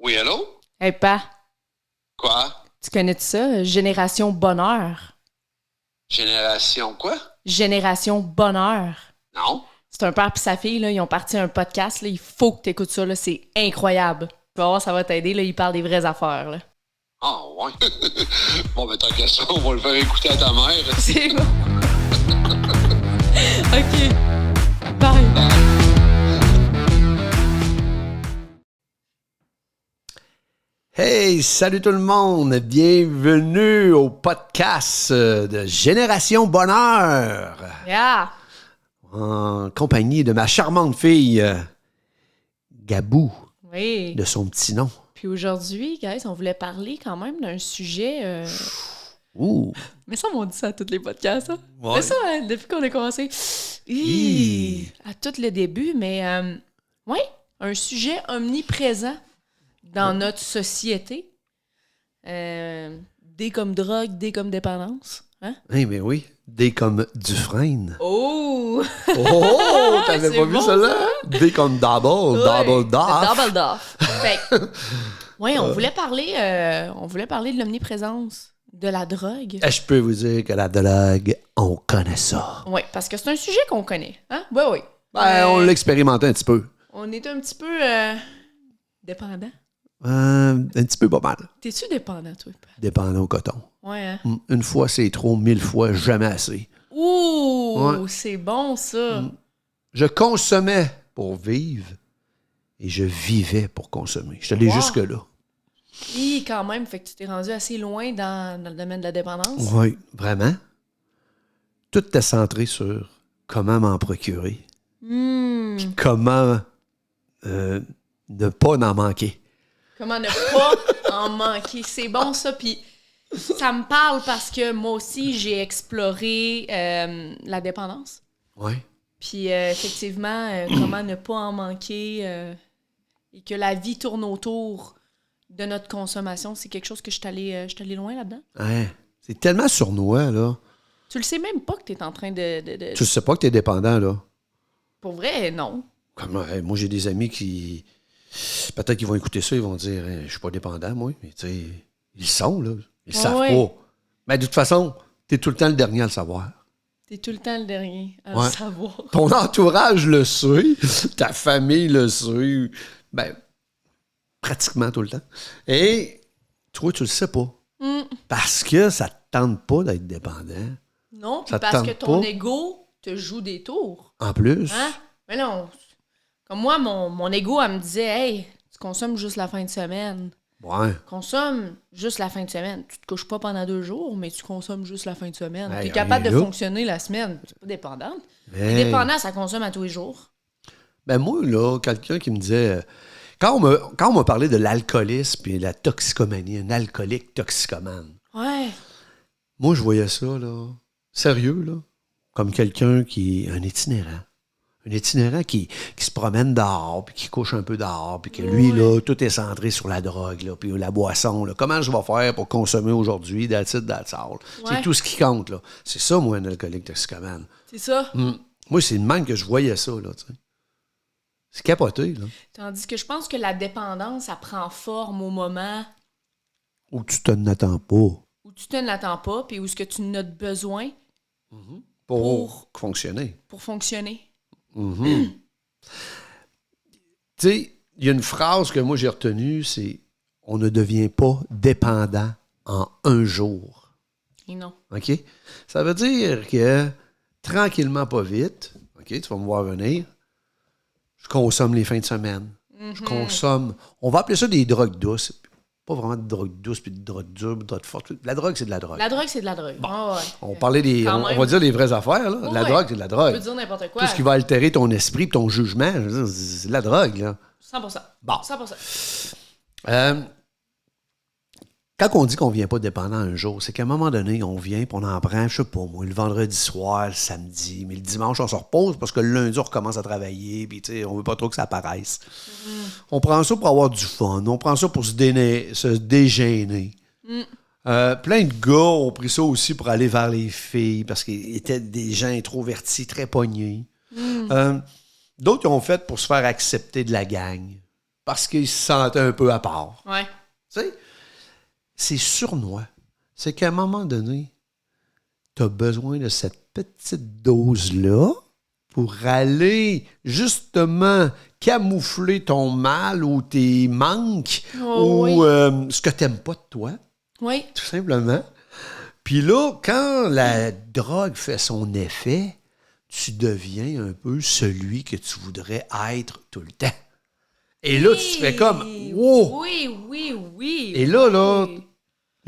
Oui, allô? Hey, Pa, Quoi? tu connais ça? Génération Bonheur. Génération quoi? Génération Bonheur. Non? C'est un père et sa fille, là, ils ont parti un podcast. Là, il faut que tu écoutes ça. Là, c'est incroyable. Tu vas voir, ça va t'aider. Là, ils parlent des vraies affaires. Là. Ah, ouais. Bon, ben, tant qu'à ça, on va le faire écouter à ta mère. C'est bon. OK. Bye. Hey, salut tout le monde! Bienvenue au podcast de Génération Bonheur Yeah. en compagnie de ma charmante fille Gabou, Oui. de son petit nom. Puis aujourd'hui, guys, on voulait parler quand même d'un sujet... Ouh! Mais ça, on dit ça à tous les podcasts, hein? Ouais. Mais ça, hein, depuis qu'on a commencé, à tout le début, mais oui, un sujet omniprésent dans notre société. D comme drogue, D comme dépendance. Hein? Hey, mais oui, D comme Dufresne. Oh! Oh! T'avais C'est pas vu bon, ça là? D comme Double, Double Doff. Double Doff. Fait que, ouais, on voulait parler de l'omniprésence de la drogue. Je peux vous dire que la drogue, on connaît ça. Oui, parce que c'est un sujet qu'on connaît. Hein? Oui, oui. Ben, on l'a expérimenté un petit peu. On est un petit peu dépendant. Un petit peu pas mal. T'es-tu dépendant, toi? Dépendant au coton. Ouais, hein? Une fois, c'est trop, 1000 fois, jamais assez. Ouh! Ouais. C'est bon, ça! Je consommais pour vivre et je vivais pour consommer. Je suis allé Wow. jusque-là. Oui, quand même, fait que tu t'es rendu assez loin dans le domaine de la dépendance. Oui, vraiment. Tout est centré sur comment m'en procurer. Puis comment ne pas en manquer. Comment ne pas en manquer? C'est bon, ça, puis ça me parle parce que moi aussi, j'ai exploré la dépendance. Oui. Puis effectivement, comment ne pas en manquer et que la vie tourne autour de notre consommation, c'est quelque chose que je suis allée loin là-dedans. Ouais. C'est tellement sournois, là. Tu le sais même pas que tu es en train de... Tu sais pas que tu es dépendant, là. Pour vrai, non. Comme, moi, j'ai des amis qui... Peut-être qu'ils vont écouter ça, ils vont dire « Je suis pas dépendant, moi. » Mais tu sais, ils sont, là. Ils savent pas. Mais de toute façon, tu es tout le temps le dernier à le savoir. T'es tout le temps le dernier à Ouais. le savoir. Ton entourage le sait, ta famille le sait, ben, pratiquement tout le temps. Et toi, tu le sais pas. Parce que ça te tente pas d'être dépendant. Non, puis Ça te parce tente que ton pas. ego te joue des tours. En plus, Hein? Mais non. Comme moi, mon ego, elle me disait, hey, tu consommes juste la fin de semaine. ouais. Consomme juste la fin de semaine. Tu te couches pas pendant 2 jours, mais tu consommes juste la fin de semaine. Hey, Tu es capable rien de là. fonctionner la semaine. Tu n'es pas dépendante. Hey. Dépendant, ça consomme à tous les jours. Ben moi, là, quelqu'un qui me disait... Quand on m'a parlé de l'alcoolisme et de la toxicomanie, un alcoolique toxicomane, Ouais. moi, je voyais ça, là, sérieux, là, comme quelqu'un qui est un itinérant. Un itinérant qui se promène dehors, puis qui couche un peu dehors, puis que lui, là, tout est centré sur la drogue, là, puis la boisson. Là. Comment je vais faire pour consommer aujourd'hui, that's it, that's all. Ouais. C'est tout ce qui compte, là. C'est ça, moi, un alcoolique toxicomane. C'est ça. Moi, c'est de même que je voyais ça, là, tu sais. C'est capoté, là. Tandis que je pense que la dépendance, ça prend forme au moment Ou tu te n'attends pas où tu ne l'attends pas, puis où est-ce que tu en as besoin pour fonctionner. pour fonctionner. Tu sais, il y a une phrase que moi j'ai retenue, c'est « On ne devient pas dépendant en un jour Et non. ». OK? Ça veut dire que, tranquillement, pas vite, OK, tu vas me voir venir, je consomme les fins de semaine. Je consomme... On va appeler ça des drogues douces. Pas vraiment de drogue douce, puis de drogue dure, de drogue forte. La drogue, c'est de la drogue. La drogue, c'est de la drogue. Ah ouais. On parlait des... Quand On même. va dire les vraies affaires, là. Ouais, La ouais. drogue, c'est de la Tu drogue. peux dire n'importe quoi. Tout ce qui va altérer ton esprit et ton jugement, je veux dire, c'est de la drogue, là. 100%. Bon. 100%. Quand on dit qu'on ne vient pas dépendant un jour, c'est qu'à un moment donné, on vient et on en prend, je sais pas moi, le vendredi soir, le samedi, mais le dimanche, on se repose parce que le lundi, on recommence à travailler, puis tu sais, on veut pas trop que ça apparaisse. On prend ça pour avoir du fun, on prend ça pour se dégêner. Plein de gars ont pris ça aussi pour aller vers les filles parce qu'ils étaient des gens introvertis, très pognés. D'autres, ils ont fait pour se faire accepter de la gang. parce qu'il se sentait un peu à part. Ouais. Tu sais, c'est sournois. C'est qu'à un moment donné, tu as besoin de cette petite dose-là pour aller justement camoufler ton mal ou tes manques Oh, ou oui. ce que tu n'aimes pas de toi, Oui. tout simplement. Puis là, quand la drogue fait son effet, tu deviens un peu celui que tu voudrais être tout le temps. Et là, tu fais comme « Wow! » Oui. Et là,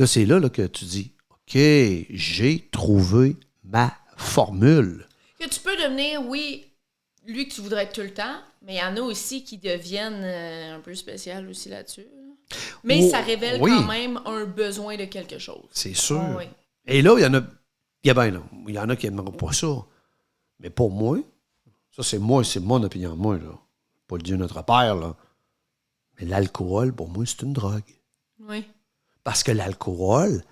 c'est là que tu dis « OK, j'ai trouvé ma formule. » Que tu peux devenir, oui, lui que tu voudrais être tout le temps, mais il y en a aussi qui deviennent un peu spécial aussi là-dessus. Mais Oh, ça révèle oui. quand même un besoin de quelque chose. C'est sûr. Oh, oui. Et là, il y en a qui n'aimeront pas ça. Mais pour moi, ça c'est mon opinion, moi, là. Pas le Dieu notre Père, là. Mais l'alcool, pour moi, c'est une drogue. Oui. Parce que l'alcool,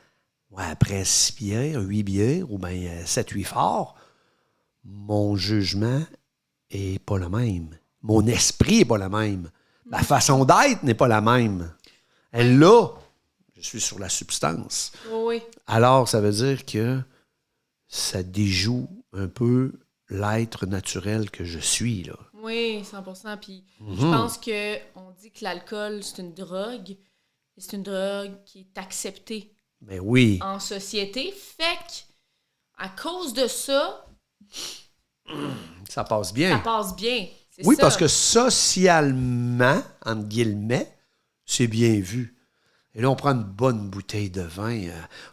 après 6 bières, 8 bières, ou bien 7, 8 forts, mon jugement est pas le même. Mon esprit n'est pas le même. Ma façon d'être n'est pas la même. Et là, je suis sur la substance. Oui. Alors, ça veut dire que ça déjoue un peu l'être naturel que je suis, là. Oui, 100%. Puis je pense qu'on dit que l'alcool, c'est une drogue. Et c'est une drogue qui est acceptée Mais oui, en société. Fait qu'à cause de ça, ça passe ça bien. passe bien. C'est Oui, ça. parce que socialement, entre guillemets, c'est bien vu. Et là, on prend une bonne bouteille de vin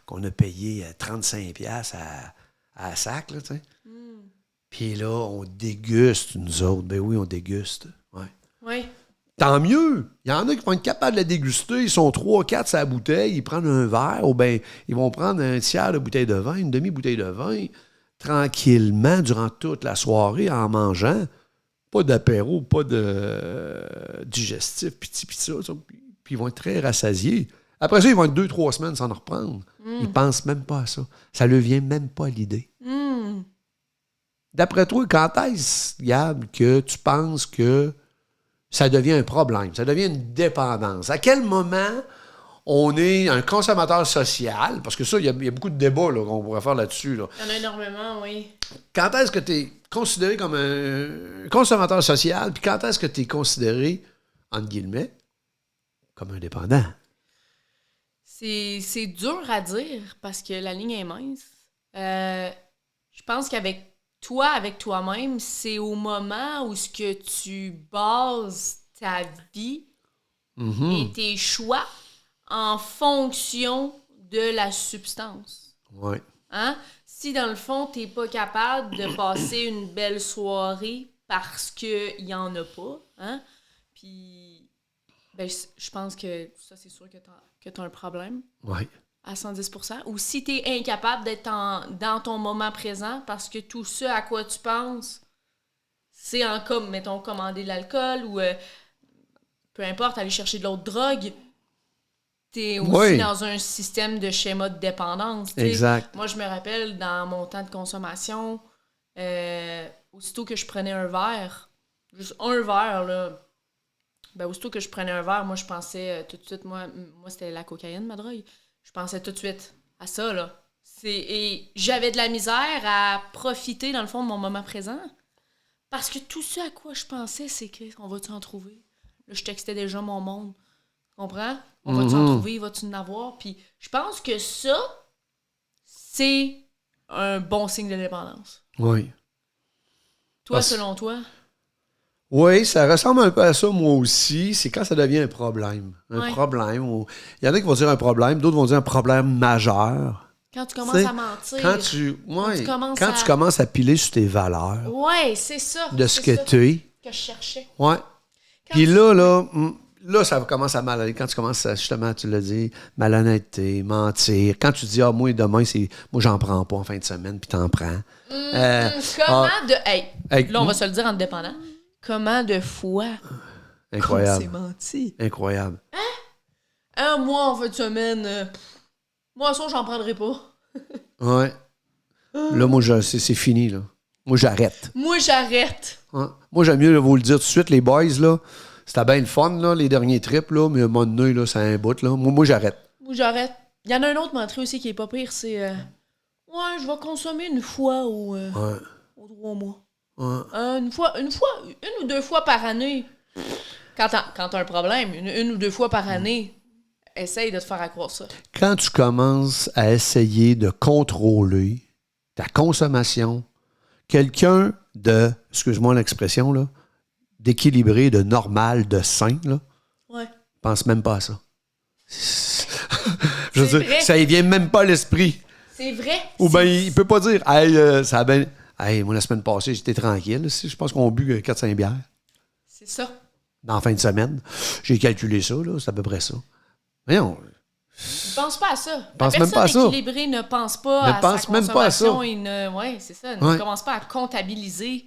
qu'on a payé 35$ à la sac, là, tu sais. Puis là, on déguste, nous autres. Ben oui, on déguste. Ouais. Oui. Tant mieux. Il y en a qui vont être capables de la déguster. Ils sont 3-4 sur la bouteille. Ils prennent un verre ou bien ils vont prendre un tiers de bouteille de vin, une demi-bouteille de vin, tranquillement, durant toute la soirée, en mangeant. Pas d'apéro, pas de digestif, pis ça. Puis ils vont être très rassasiés. Après ça, ils vont être 2-3 semaines sans en reprendre. Ils pensent même pas à ça. Ça ne leur vient même pas à l'idée. D'après toi, quand est-ce, Gab, que tu penses que ça devient un problème, ça devient une dépendance? À quel moment on est un consommateur social? Parce que ça, il y a beaucoup de débats là, qu'on pourrait faire là-dessus. Là. Il y en a énormément, oui. Quand est-ce que tu es considéré comme un consommateur social, puis quand est-ce que tu es considéré, entre guillemets, comme un dépendant? C'est dur à dire parce que la ligne est mince. Je pense qu'avec toi, avec toi-même, c'est au moment où ce que tu bases ta vie et tes choix en fonction de la substance. Oui. Hein? Si dans le fond, t'es pas capable de passer une belle soirée parce qu'il y en a pas, hein? Puis, ben, je pense que ça, c'est sûr que t'as un problème. Oui. À 110%. Ou si tu es incapable d'être dans ton moment présent parce que tout ce à quoi tu penses, c'est comme, mettons, commander de l'alcool ou peu importe, aller chercher de l'autre drogue, tu es aussi dans un système de schéma de dépendance. T'sais. Exact. Moi, je me rappelle, dans mon temps de consommation, aussitôt que je prenais un verre, juste un verre, là, ben, aussitôt que je prenais un verre, moi, je pensais tout de suite, moi c'était la cocaïne, ma drogue. Je pensais tout de suite à ça, là. Et j'avais de la misère à profiter, dans le fond, de mon moment présent. Parce que tout ce à quoi je pensais, c'est qu'on va-tu en trouver? Là, je textais déjà mon monde. Tu comprends? On va-tu en trouver? Va-tu en avoir? Puis je pense que ça, c'est un bon signe de dépendance. Oui. Toi, selon toi? Oui, ça ressemble un peu à ça, moi aussi. C'est quand ça devient un problème. Un Ouais. problème. Il y en a qui vont dire un problème, d'autres vont dire un problème majeur. Quand tu commences à mentir. Quand tu commences à piler sur tes valeurs, ouais, c'est ça. de ce c'est que ça tu es. que je cherchais. Ouais. Puis là, ça commence à mal aller. Quand tu commences à, justement, tu l'as dit, malhonnêteté, mentir. Quand tu dis, moi, demain, moi, j'en prends pas en fin de semaine, puis t'en prends. Là, on va se le dire en dépendant. Comment de fois Incroyable. on s'est menti? Incroyable. Moi, en fin de semaine, moi, ça, j'en prendrai pas. Ouais. Là, moi, c'est fini, là. Moi, j'arrête. Moi, j'arrête. Ouais. Moi, j'aime mieux vous le dire tout de suite, les boys, là. C'était bien le fun, là, les derniers trips, là, mais à un moment donné, là, c'est un bout, là. Moi, j'arrête. Moi, j'arrête. Il y en a un autre mentré aussi qui est pas pire, c'est ouais, je vais consommer une fois aux 3 mois. Ouais. Une ou deux fois par année. Quand t'as un problème, une ou deux fois par année, essaye de te faire accroire ça. Quand tu commences à essayer de contrôler ta consommation, quelqu'un de, excuse-moi l'expression, là, d'équilibré, de normal, de sain, là, Ouais. pense même pas à ça. Je veux C'est dire, vrai. ça y vient même pas à l'esprit. C'est vrai. Ou bien, il peut pas dire, hey, ça a bien. Hey, moi, la semaine passée, j'étais tranquille. Je pense qu'on a bu 4-5 bières. C'est ça. Dans la fin de semaine. J'ai calculé ça, là, c'est à peu près ça. Voyons. Ne pense pas à ça. Pense La même pas à personne ça. équilibrée ne pense pas Ne à pense sa même pas à ça. consommation et ne... Ouais, c'est ça. Ne Ouais. commence pas à comptabiliser.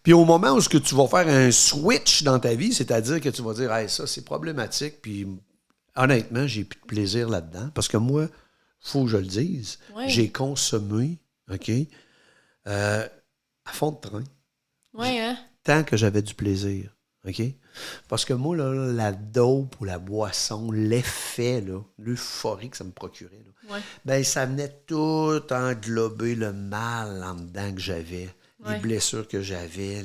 Puis au moment où ce que tu vas faire un switch dans ta vie, c'est-à-dire que tu vas dire, hey, ça, c'est problématique, puis honnêtement, j'ai plus de plaisir là-dedans. Parce que moi, faut que je le dise, Ouais. j'ai consommé, OK, à fond de train, Ouais, hein? tant que j'avais du plaisir, OK? Parce que moi, là, la dope ou la boisson, l'effet, là, l'euphorie que ça me procurait, là, Ouais. ben ça venait tout englober le mal en dedans que j'avais, les Ouais. blessures que j'avais,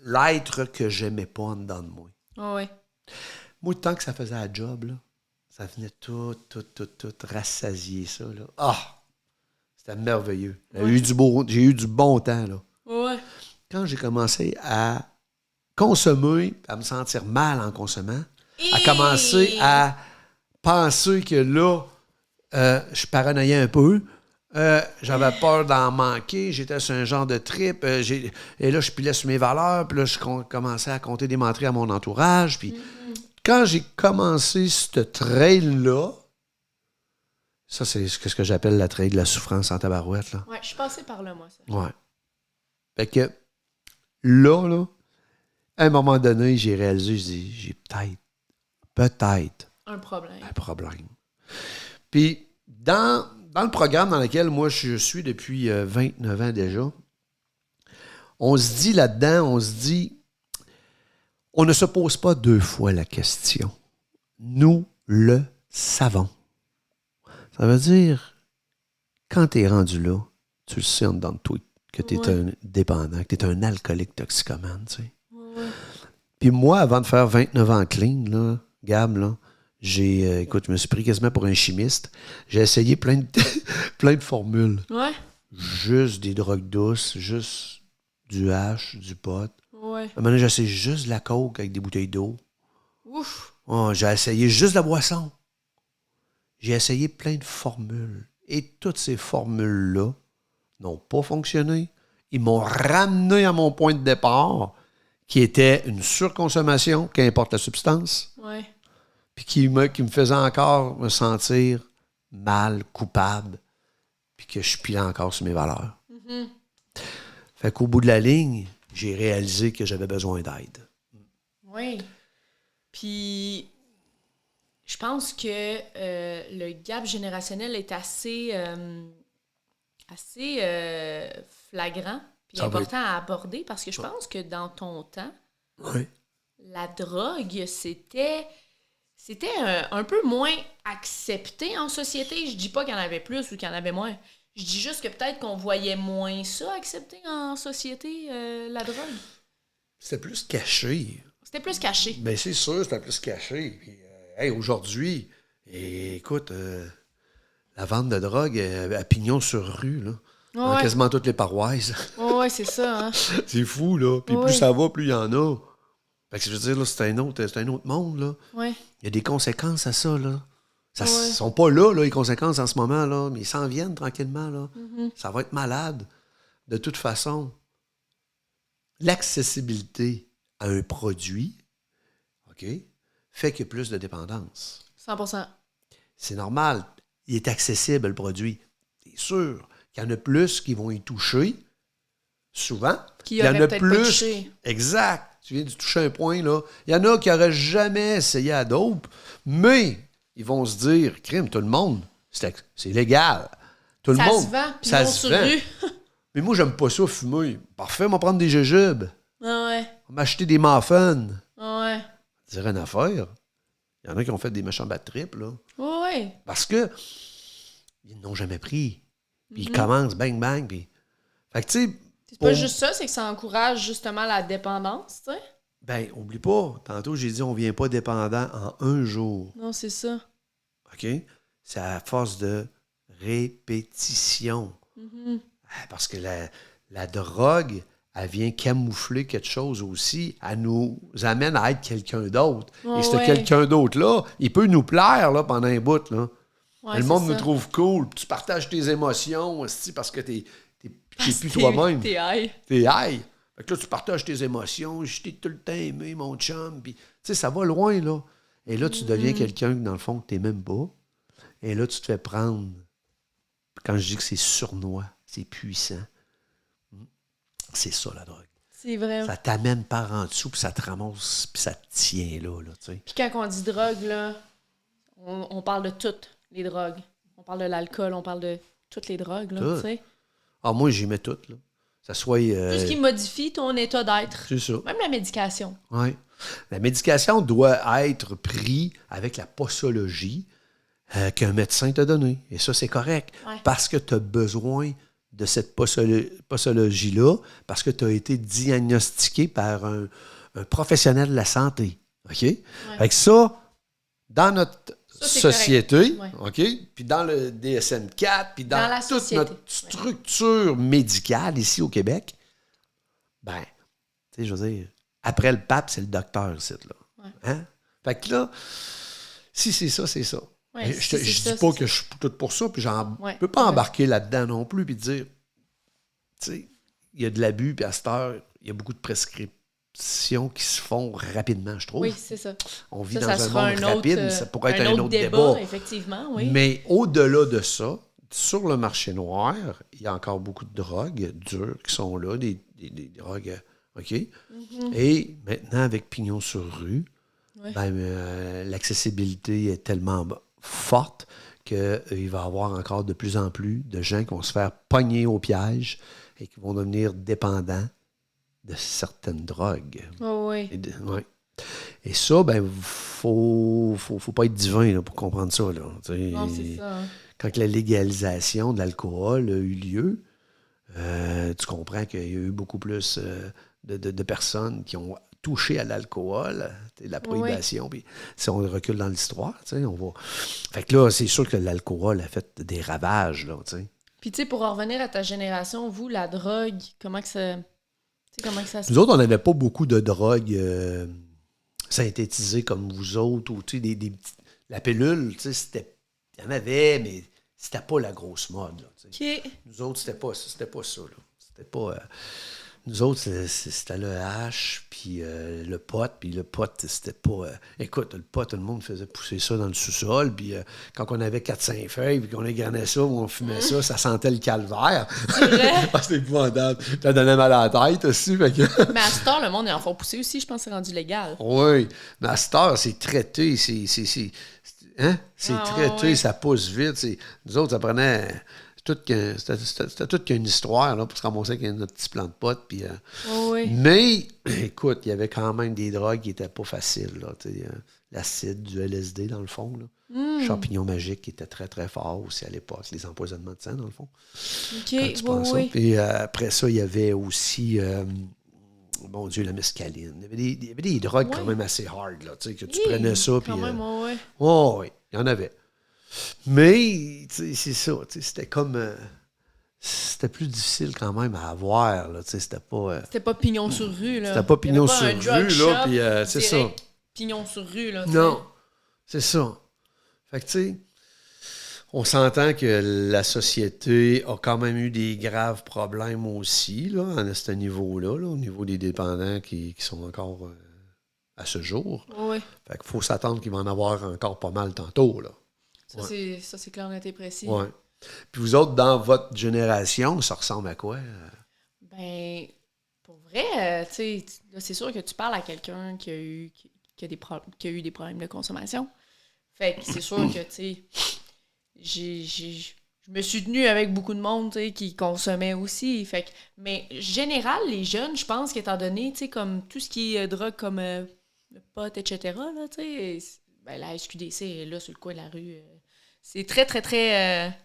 l'être que j'aimais pas en dedans de moi. Ouais. Moi, tant que ça faisait la job, là, ça venait tout rassasier ça. Là. Ah! C'était merveilleux. J'ai eu du bon temps. Là. Ouais. Quand j'ai commencé à consommer, à me sentir mal en consommant, à commencer à penser que là, je paranoïais un peu, j'avais peur d'en manquer, j'étais sur un genre de trip, et là, je pilais sur mes valeurs, puis là, je commençais à compter des menteries à mon entourage, puis quand j'ai commencé ce trail-là, ça, c'est ce que j'appelle la trail de la souffrance en tabarouette, là. Ouais, je suis passée par là, moi, ça. Ouais. Fait que là, à un moment donné, j'ai réalisé, je dis, j'ai peut-être Un problème. un problème. Puis, dans le programme dans lequel moi je suis depuis 29 ans déjà, on se dit là-dedans, on ne se pose pas 2 fois la question. Nous le savons. Ça veut dire, quand tu es rendu là, tu le sais en dedans de toi que tu es un dépendant, que tu es un alcoolique toxicomane, tu sais. Ouais. Puis moi, avant de faire 29 ans clean, là, Gab, là, écoute, je me suis pris quasiment pour un chimiste. J'ai essayé plein de formules. Ouais. Juste des drogues douces, juste du hash, du pot. Ouais. À un moment donné, j'ai essayé juste de la coke avec des bouteilles d'eau. Ouf. Oh, j'ai essayé juste de la boisson. J'ai essayé plein de formules. Et toutes ces formules-là n'ont pas fonctionné. Ils m'ont ramené à mon point de départ, qui était une surconsommation, qu'importe la substance, Ouais. puis qui me faisait encore me sentir mal, coupable, puis que je pilais encore sur mes valeurs. Mm-hmm. Fait qu'au bout de la ligne, j'ai réalisé que j'avais besoin d'aide. Oui. Puis, je pense que le gap générationnel est assez flagrant puis Ça va important à aborder parce que je pense que dans ton temps, Oui. la drogue, c'était un peu moins accepté en société. Je dis pas qu'il y en avait plus ou qu'il y en avait moins. Je dis juste que peut-être qu'on voyait moins ça accepté en société, la drogue. C'était plus caché. C'était plus caché. Bien, c'est sûr, c'était plus caché. Puis, hey, aujourd'hui, écoute, la vente de drogue à pignon sur rue, là, dans Ouais. quasiment toutes les paroisses. Ouais, c'est ça, hein. C'est fou, là. Puis Oui. plus ça va, plus il y en a. Fait que je veux dire, là, c'est un autre monde, là. Ouais. Il y a des conséquences à ça, là. Ça Ouais. sont pas là, les conséquences en ce moment, là, mais ils s'en viennent tranquillement, là. Mm-hmm. Ça va être malade. De toute façon, l'accessibilité à un produit, OK, fait qu'il y a plus de dépendance. 100%. C'est normal. Il est accessible, le produit. C'est sûr qu'il y en a plus qui vont y toucher, souvent. Qui Il y en aurait a peut-être pas plus. touché. Exact. Tu viens de toucher un point, là. Il y en a qui n'auraient jamais essayé à dope, mais ils vont se dire, crime, tout le monde, c'est légal. Tout le Ça monde. se vend, puis ça non se sur vend. rue. Mais moi, j'aime pas ça fumer. Parfait, on va prendre des jujubes. Ah ouais. On m'a acheté des muffins. Ah ouais. C'est rien à faire. Il y en a qui ont fait des méchants bad trips, là. Ouais, ouais. Parce que ils n'ont jamais pris. Puis ils commencent, bang, bang, puis... Fait que, tu sais... C'est pas juste ça, c'est que ça encourage justement la dépendance, tu sais. Ben, oublie pas. Tantôt, j'ai dit, on vient pas dépendant en un jour. Non, c'est ça. OK? C'est à force de répétition. Parce que la drogue, elle vient camoufler quelque chose aussi. Elle nous amène à être quelqu'un d'autre. Oh, et ce ouais. quelqu'un d'autre-là, il peut nous plaire là, pendant un bout. Là. Ouais, le c'est monde ça. nous trouve cool. Puis tu partages tes émotions aussi, parce que t'es plus T'es- toi-même. T'es high. T'es high. Fait que là, tu partages tes émotions. Je t'ai tout le temps aimé, mon chum. Puis, tu sais, ça va loin, là. Et là, tu deviens quelqu'un, dans le fond, que t'es même pas. Et là, tu te fais prendre. Quand je dis que c'est sournois, c'est puissant. C'est ça, la drogue. C'est vrai. Ça t'amène par en dessous, puis ça te ramasse, puis ça te tient là, tu sais. Puis quand on dit drogue, là, on parle de toutes les drogues. On parle de l'alcool, on parle de toutes les drogues, là, Tout. tu sais. Ah, moi, j'y mets tout, là. Ça soit... Tout ce qui modifie ton état d'être. c'est ça. Même la médication. Oui. La médication doit être prise avec la posologie qu'un médecin t'a donnée. Et ça, c'est correct. Ouais. Parce que tu as besoin de cette posologie-là, parce que tu as été diagnostiqué par un professionnel de la santé. OK? Fait que ça, dans notre Ça, c'est société, correct. OK? Puis dans le DSM-4, puis Dans la toute société. notre structure médicale ici au Québec, ben, tu sais, je veux dire, après le pape, c'est le docteur, ici, là. Ouais. Hein? Fait que là, si c'est ça, c'est ça. Ouais, Mais si je c'est dis ça, pas c'est que je suis tout pour ça, puis Ouais. je peux pas Ouais. embarquer là-dedans non plus, puis dire, tu sais, il y a de l'abus, puis à cette heure, il y a beaucoup de prescriptions qui se font rapidement, je trouve. Oui, c'est ça. On vit Ça dans un sera monde rapide, ça pourrait être un autre débat. débat. Effectivement, oui. Mais au-delà de ça, sur le marché noir, il y a encore beaucoup de drogues dures qui sont là, des drogues, OK? Et maintenant, avec Pignon sur rue, Ouais. l'accessibilité est tellement forte qu'il va y avoir encore de plus en plus de gens qui vont se faire pogner au piège et qui vont devenir dépendants de certaines drogues. Oh, oui. Ouais. Et ça, ben, faut pas être divin là, pour comprendre ça. Là. Non, c'est ça. Hein. Quand la légalisation de l'alcool a eu lieu, tu comprends qu'il y a eu beaucoup plus de personnes qui ont touché à l'alcool, la prohibition. Puis si on recule dans l'histoire, on va. Fait que là, c'est sûr que l'alcool a fait des ravages. Là, Puis, tu sais, pour en revenir à ta génération, vous, la drogue, comment que ça se... Nous autres, on n'avait pas beaucoup de drogue synthétisée comme vous autres. Ou, des petites... La pilule, c'était... il y en avait, mais c'était pas la grosse mode. Là, OK. Nous autres, c'était pas ça. Là. C'était pas... Nous autres, c'était le hache, puis le pot, puis le pot, c'était pas... écoute, le pot, tout le monde faisait pousser ça dans le sous-sol, puis quand on avait 4-5 feuilles, puis qu'on égrenait ça, ou on fumait ça sentait le calvaire. C'est vrai? C'était épouvantable. Ça donnait mal à la tête aussi, fait que... Mais à cette heure, le monde est en font pousser aussi, je pense que c'est rendu légal. Oui, mais à cette heure, c'est traité, c'est traité, ouais. ça pousse vite. Nous autres, ça prenait... C'était toute qu'une histoire là, pour se ramasser avec notre petit plan de potes. Puis, Oui. mais, écoute, il y avait quand même des drogues qui n'étaient pas faciles. Là, l'acide, du LSD, dans le fond. Là. Champignon magique qui était très, très fort aussi à l'époque. Les empoisonnements de sang, dans le fond. OK, Quand tu prends ça. oui. Puis après ça, il y avait aussi... mon Dieu, la mescaline. Il y avait des drogues quand même assez hard, là, que tu prenais ça. Puis, Quand même, oui. oui, il y en avait. Mais, c'est ça, c'était comme... c'était plus difficile quand même à avoir, là, c'était pas... C'était pas pignon sur rue, là. C'était pas pignon sur un drug rue, shop là, puis c'est ça. direct Pignon sur rue, là. Non, c'est ça. Fait que, tu sais, on s'entend que la société a quand même eu des graves problèmes aussi, là, à ce niveau-là, là, au niveau des dépendants qui sont encore à ce jour. Oui. Fait qu'il faut s'attendre qu'il va en avoir encore pas mal tantôt, là. Ça, c'est clair, net et précis. Ouais. Puis vous autres, dans votre génération, ça ressemble à quoi? Ben, pour vrai, tu sais, là, c'est sûr que tu parles à quelqu'un qui a eu des problèmes de consommation. Fait que c'est sûr que, tu sais, je me suis tenue avec beaucoup de monde, tu sais, qui consommait aussi. Fait que, mais général, les jeunes, je pense qu'étant donné, tu sais, comme tout ce qui est drogue comme le pot, etc., là, tu sais, ben, la SQDC est là sur le coin de la rue. C'est très, très, très,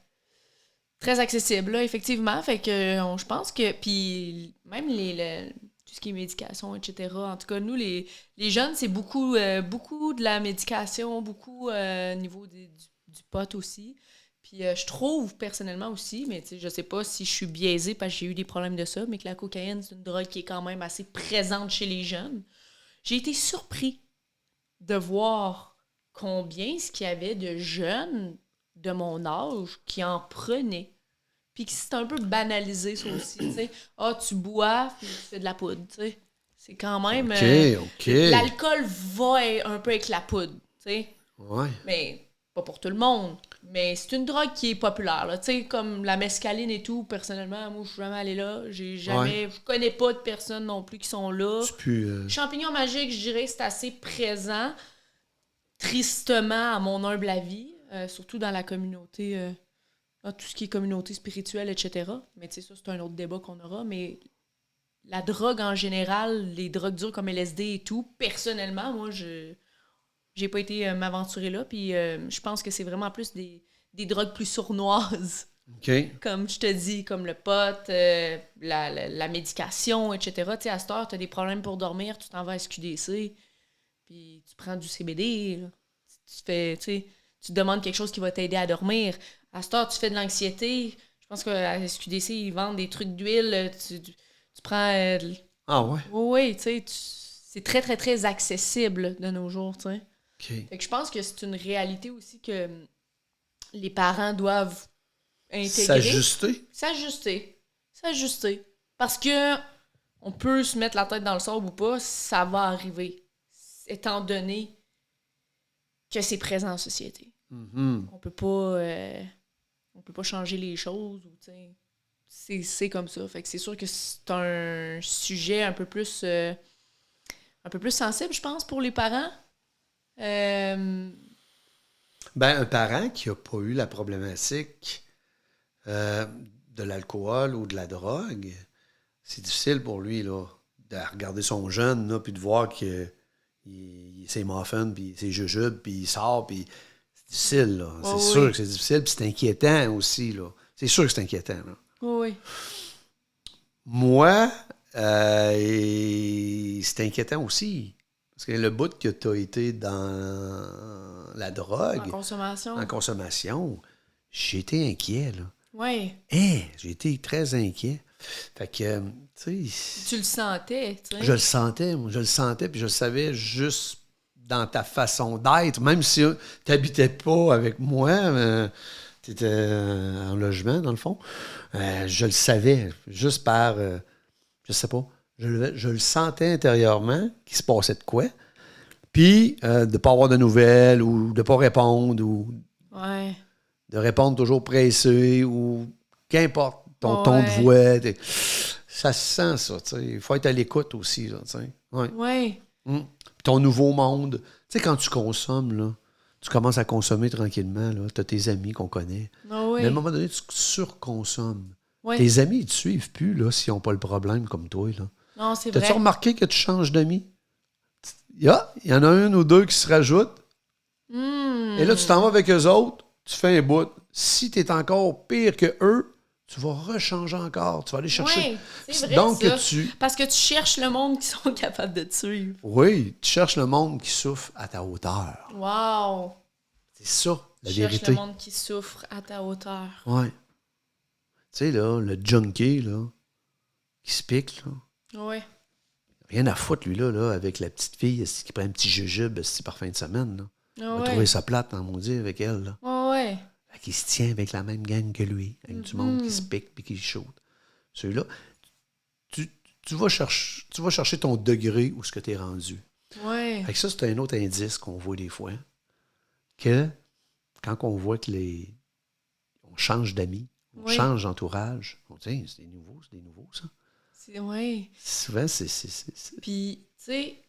très accessible, là, effectivement. Fait que je pense que, puis même tout ce qui est médication, etc., en tout cas, nous, les jeunes, c'est beaucoup, beaucoup de la médication, beaucoup au niveau du pot aussi. Puis je trouve personnellement aussi, mais tu sais, je sais pas si je suis biaisée parce que j'ai eu des problèmes de ça, mais que la cocaïne, c'est une drogue qui est quand même assez présente chez les jeunes. J'ai été surpris de voir combien ce qu'il y avait de jeunes de mon âge qui en prenaient. Puis que c'est un peu banalisé, ça aussi, tu sais. Ah, tu bois, puis tu fais de la poudre, tu sais. C'est quand même... OK. L'alcool va un peu avec la poudre, tu sais. Ouais. Mais pas pour tout le monde. Mais c'est une drogue qui est populaire, là. Tu sais, comme la mescaline et tout, personnellement, moi, je suis jamais allée là. Je connais pas de personnes non plus qui sont là. C'est plus... Champignon magique, je dirais, c'est assez présent, tristement, à mon humble avis, surtout dans la communauté, dans tout ce qui est communauté spirituelle, etc. Mais tu sais, ça, c'est un autre débat qu'on aura. Mais la drogue en général, les drogues dures comme LSD et tout, personnellement, moi, j'ai pas été m'aventurer là. Puis je pense que c'est vraiment plus des drogues plus sournoises. OK. Comme je te dis, comme le pot, la médication, etc. Tu sais, à cette heure, tu as des problèmes pour dormir, tu t'en vas à SQDC, puis tu prends du CBD. Là. Tu fais, tu sais, tu te demandes quelque chose qui va t'aider à dormir. À cette heure, tu fais de l'anxiété. Je pense qu'à SQDC, ils vendent des trucs d'huile. Tu prends... Ah ouais? Oui, tu sais, c'est très, très, très accessible de nos jours, tu sais. OK. Fait que je pense que c'est une réalité aussi que les parents doivent intégrer. S'ajuster. Parce que on peut se mettre la tête dans le sable ou pas, ça va arriver. Étant donné que c'est présent en société. Mm-hmm. On peut pas changer les choses. Ou, c'est comme ça. Fait que c'est sûr que c'est un sujet un peu plus sensible, je pense, pour les parents. Ben, un parent qui n'a pas eu la problématique de l'alcool ou de la drogue, c'est difficile pour lui là, de regarder son jeune là, puis de voir que il c'est muffin, puis c'est jujube, puis il sort, puis c'est difficile. Là. Oh, c'est sûr oui. que c'est difficile, puis c'est inquiétant aussi. Là. C'est sûr que c'est inquiétant. Là. Oui. Moi, c'est inquiétant aussi. Parce que le bout que tu as été dans la drogue, En consommation, j'ai été inquiet, là. Oui. J'ai été très inquiet. Fait que, tu sais... Tu le sentais, tu sais. Je le sentais, moi. Je le sentais, puis je le savais juste dans ta façon d'être. Même si tu n'habitais pas avec moi, tu étais en logement, dans le fond. Je le savais, juste par... je sais pas. Je le sentais intérieurement qu'il se passait de quoi. Puis, de ne pas avoir de nouvelles ou de ne pas répondre ou Ouais. de répondre toujours pressé ou qu'importe ton Ouais. ton de voix. Ça se sent, ça. T'sais. Il faut être à l'écoute aussi. Là, ouais. Ouais. Puis ton nouveau monde. Tu sais, quand tu consommes, là, tu commences à consommer tranquillement. Tu as tes amis qu'on connaît. Oh, oui. Mais à un moment donné, tu surconsommes. Ouais. Tes amis, ils te suivent plus là, s'ils n'ont pas le problème comme toi. Là. Non, c'est T'as-tu vrai. remarqué que tu changes d'amis? Il y en a un ou deux qui se rajoutent. Et là, tu t'en vas avec eux autres, tu fais un bout. Si tu es encore pire que eux, tu vas rechanger encore. Tu vas aller chercher. Oui, c'est vrai. Donc, ça. tu. Parce que tu cherches le monde qui sont capables de te suivre. Oui, tu cherches le monde qui souffre à ta hauteur. Wow. C'est ça, la Tu cherches vérité. le monde qui souffre à ta hauteur. Oui. Tu sais, là, le junkie, là, qui se pique, là. Oui. Rien à foutre, lui, là, avec la petite fille qui prend un petit jujube par fin de semaine, là. Il va trouver ça plate, en maudit, avec elle, là. Ouais. Fait qu'il se tient avec la même gang que lui, avec du monde qui se pique et qui se shoot. Celui-là, tu vas chercher ton degré où ce que tu es rendu. Ouais. Fait que ça, c'est un autre indice qu'on voit des fois. Que quand on voit que on change d'amis, on change d'entourage, on dit, c'est des nouveaux, ça. Ouais. Souvent, c'est... Puis, tu sais,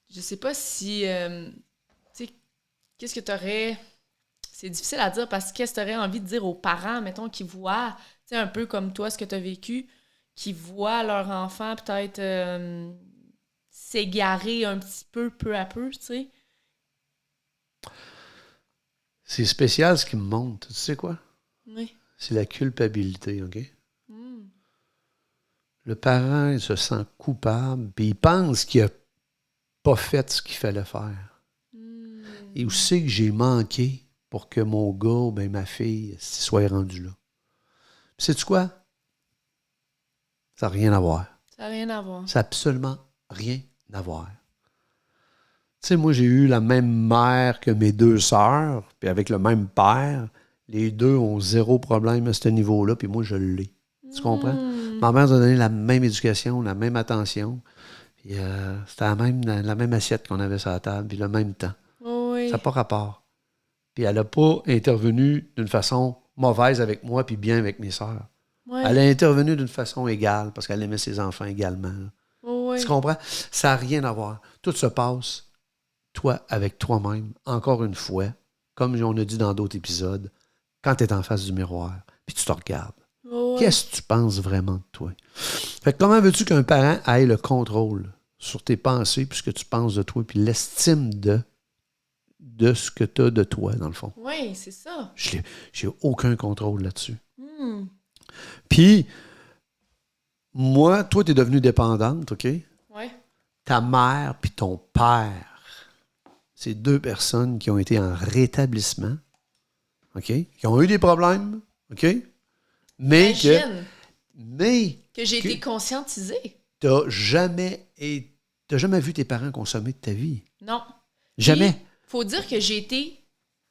je sais pas si... tu sais, qu'est-ce que t'aurais... c'est difficile à dire parce que qu'est-ce que tu aurais envie de dire aux parents, mettons, qui voient, tu sais, un peu comme toi, ce que tu as vécu, qui voient leur enfant peut-être s'égarer un petit peu à peu, tu sais. C'est spécial ce qui me monte. Tu sais quoi? Oui. C'est la culpabilité, OK? Mm. Le parent, il se sent coupable, puis il pense qu'il n'a pas fait ce qu'il fallait faire. Mm. Et où c'est que j'ai manqué pour que mon gars ou bien ma fille soit rendu là? Puis sais-tu quoi? Ça n'a rien à voir. Ça n'a rien à voir. Ça n'a absolument rien à voir. Tu sais, moi, j'ai eu la même mère que mes 2 sœurs, puis avec le même père. Les 2 ont 0 problème à ce niveau-là, puis moi, je l'ai. Tu comprends? Ma mère nous a donné la même éducation, la même attention. Puis c'était la même assiette qu'on avait sur la table, puis le même temps. Oui. Ça n'a pas rapport. Puis elle n'a pas intervenu d'une façon mauvaise avec moi, puis bien avec mes sœurs. Ouais. Elle a intervenu d'une façon égale, parce qu'elle aimait ses enfants également. Là. Oui. Tu comprends? Ça n'a rien à voir. Tout se passe, toi, avec toi-même, encore une fois, comme on a dit dans d'autres épisodes, quand tu es en face du miroir, puis tu te regardes. Oui. Qu'est-ce que tu penses vraiment de toi? Fait que comment veux-tu qu'un parent ait le contrôle sur tes pensées, puis ce que tu penses de toi, puis l'estime de ce que tu as de toi, dans le fond? Oui, c'est ça. J'ai aucun contrôle là-dessus. Mm. Puis, moi, toi, tu es devenue dépendante, OK? Oui. Ta mère puis ton père, c'est 2 personnes qui ont été en rétablissement, OK? Qui ont eu des problèmes, OK? Mais que j'ai été conscientisée. t'as jamais vu tes parents consommer de ta vie. Non. Jamais. Puis, faut dire que j'ai été